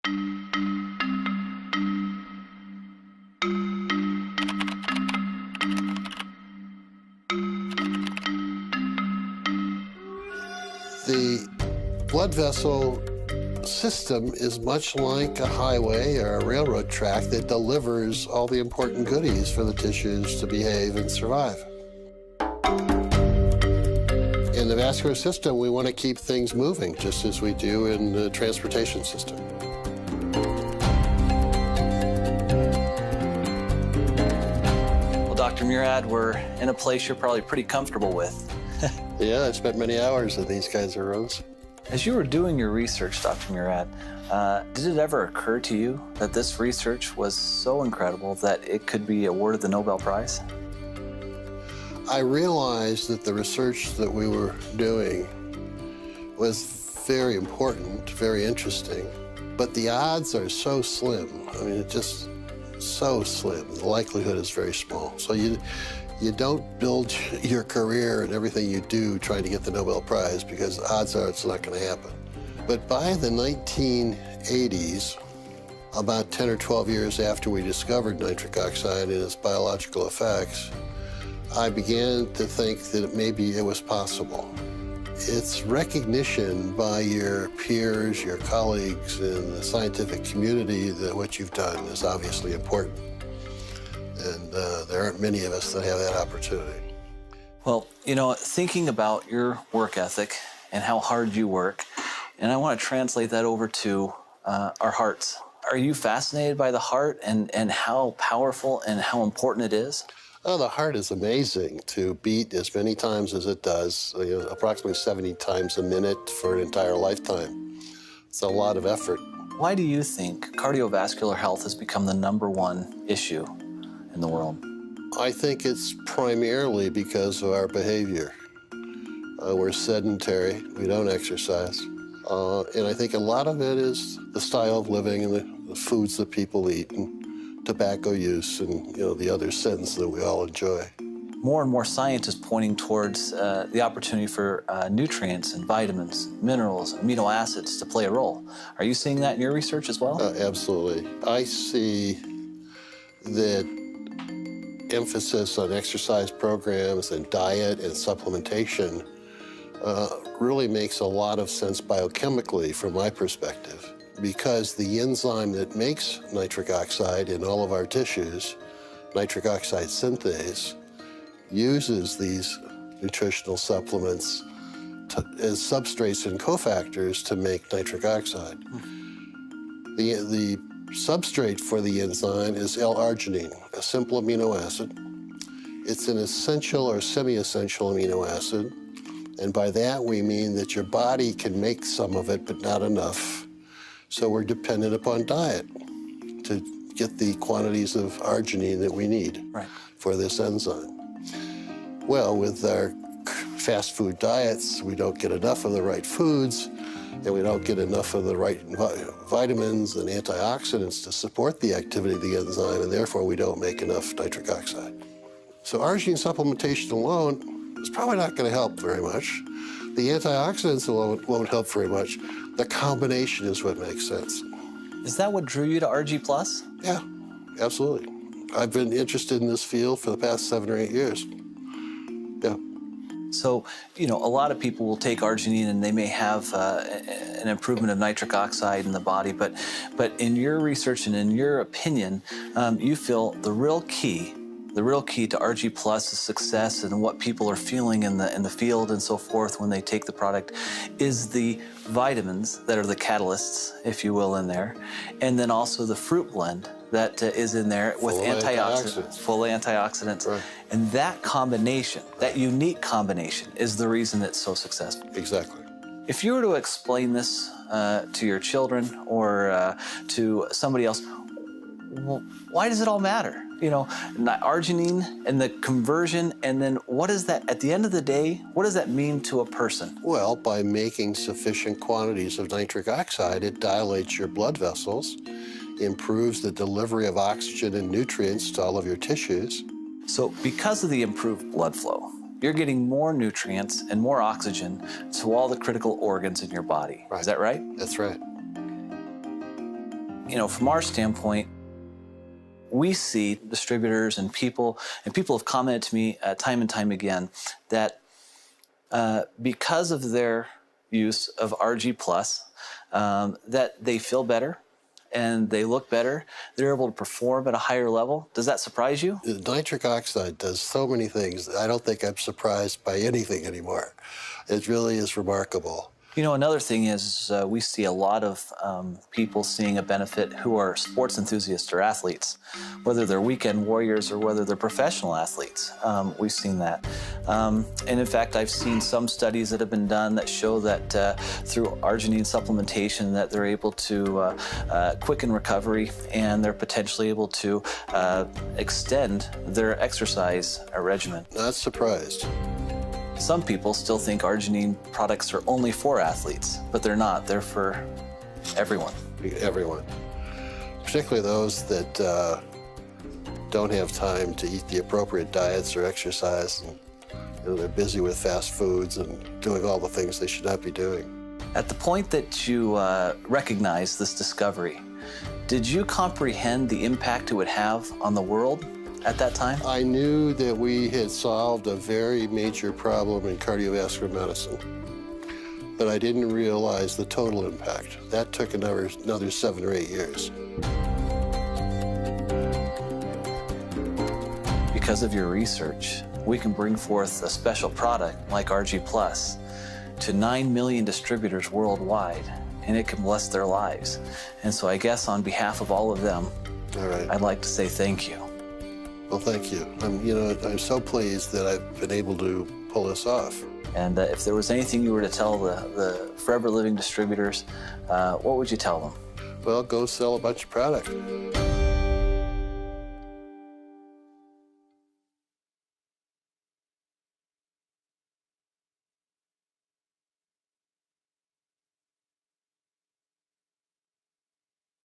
The blood vessel system is much like a highway or a railroad track that delivers all the important goodies for the tissues to behave and survive. In the vascular system, we want to keep things moving, just as we do in the transportation system. Well, Dr. Murad, we're in a place you're probably pretty comfortable with. Yeah, I've spent many hours in these kinds of rooms. As you were doing your research, Dr. Murad, did it ever occur to you that this research was so incredible that it could be awarded the Nobel Prize? I realized that the research that we were doing was very important, very interesting, but the odds are so slim. I mean, it's just so slim. The likelihood is very small. So you don't build your career and everything you do trying to get the Nobel Prize, because odds are it's not going to happen. But by the 1980s, about 10 or 12 years after we discovered nitric oxide and its biological effects, I began to think that maybe it was possible. It's recognition by your peers, your colleagues in the scientific community that what you've done is obviously important. And there aren't many of us that have that opportunity. Well, you know, thinking about your work ethic and how hard you work, and I want to translate that over to our hearts. Are you fascinated by the heart and how powerful and how important it is? Oh, the heart is amazing to beat as many times as it does, approximately 70 times a minute for an entire lifetime. It's a lot of effort. Why do you think cardiovascular health has become the #1 issue in the world? I think it's primarily because of our behavior. We're sedentary, we don't exercise. And I think a lot of it is the style of living and the foods that people eat and tobacco use and the other sins that we all enjoy. More and more science is pointing towards the opportunity for nutrients and vitamins, minerals, amino acids to play a role. Are you seeing that in your research as well? Absolutely. I see that emphasis on exercise programs and diet and supplementation really makes a lot of sense biochemically from my perspective, because the enzyme that makes nitric oxide in all of our tissues, nitric oxide synthase, uses these nutritional supplements as substrates and cofactors to make nitric oxide. The substrate for the enzyme is L-arginine, a simple amino acid. It's an essential or semi-essential amino acid, and by that we mean that your body can make some of it, but not enough. So we're dependent upon diet to get the quantities of arginine that we need for this enzyme. Well, with our fast food diets, we don't get enough of the right foods, and we don't get enough of the right vitamins and antioxidants to support the activity of the enzyme, and therefore we don't make enough nitric oxide. So arginine supplementation alone is probably not going to help very much. The antioxidants alone won't help very much. The combination is what makes sense. Is that what drew you to Argi+? Yeah, absolutely. I've been interested in this field for the past 7 or 8 years. Yeah. So, a lot of people will take arginine and they may have an improvement of nitric oxide in the body, but in your research and in your opinion, you feel the real key to Argi+ is success and what people are feeling in the field and so forth when they take the product is the vitamins that are the catalysts, if you will, in there, and then also the fruit blend that is in there with full antioxidants. Right. And that combination, that unique combination, is the reason it's so successful. Exactly. If you were to explain this to your children or to somebody else, well, why does it all matter? Arginine and the conversion, and then what is that, at the end of the day, what does that mean to a person? Well, by making sufficient quantities of nitric oxide, it dilates your blood vessels, improves the delivery of oxygen and nutrients to all of your tissues. So because of the improved blood flow, you're getting more nutrients and more oxygen to all the critical organs in your body. Right. Is that right? That's right. from our standpoint, we see distributors and people have commented to me time and time again that because of their use of Argi Plus, that they feel better and they look better. They're able to perform at a higher level. Does that surprise you? Nitric oxide does so many things. I don't think I'm surprised by anything anymore. It really is remarkable. Another thing is we see a lot of people seeing a benefit who are sports enthusiasts or athletes, whether they're weekend warriors or whether they're professional athletes. We've seen that. And in fact, I've seen some studies that have been done that show that through arginine supplementation that they're able to quicken recovery and they're potentially able to extend their exercise regimen. Not surprised. Some people still think arginine products are only for athletes, but they're not. They're for everyone. Everyone. Particularly those that don't have time to eat the appropriate diets or exercise. And, they're busy with fast foods and doing all the things they should not be doing. At the point that you recognized this discovery, did you comprehend the impact it would have on the world at that time? I knew that we had solved a very major problem in cardiovascular medicine, but I didn't realize the total impact. That took another 7 or 8 years. Because of your research, we can bring forth a special product like Argi Plus to 9 million distributors worldwide, and it can bless their lives. And so I guess on behalf of all of them, All right. I'd like to say thank you. Well, thank you. I'm so pleased that I've been able to pull this off. And if there was anything you were to tell the forever living distributors, what would you tell them? Well, go sell a bunch of product.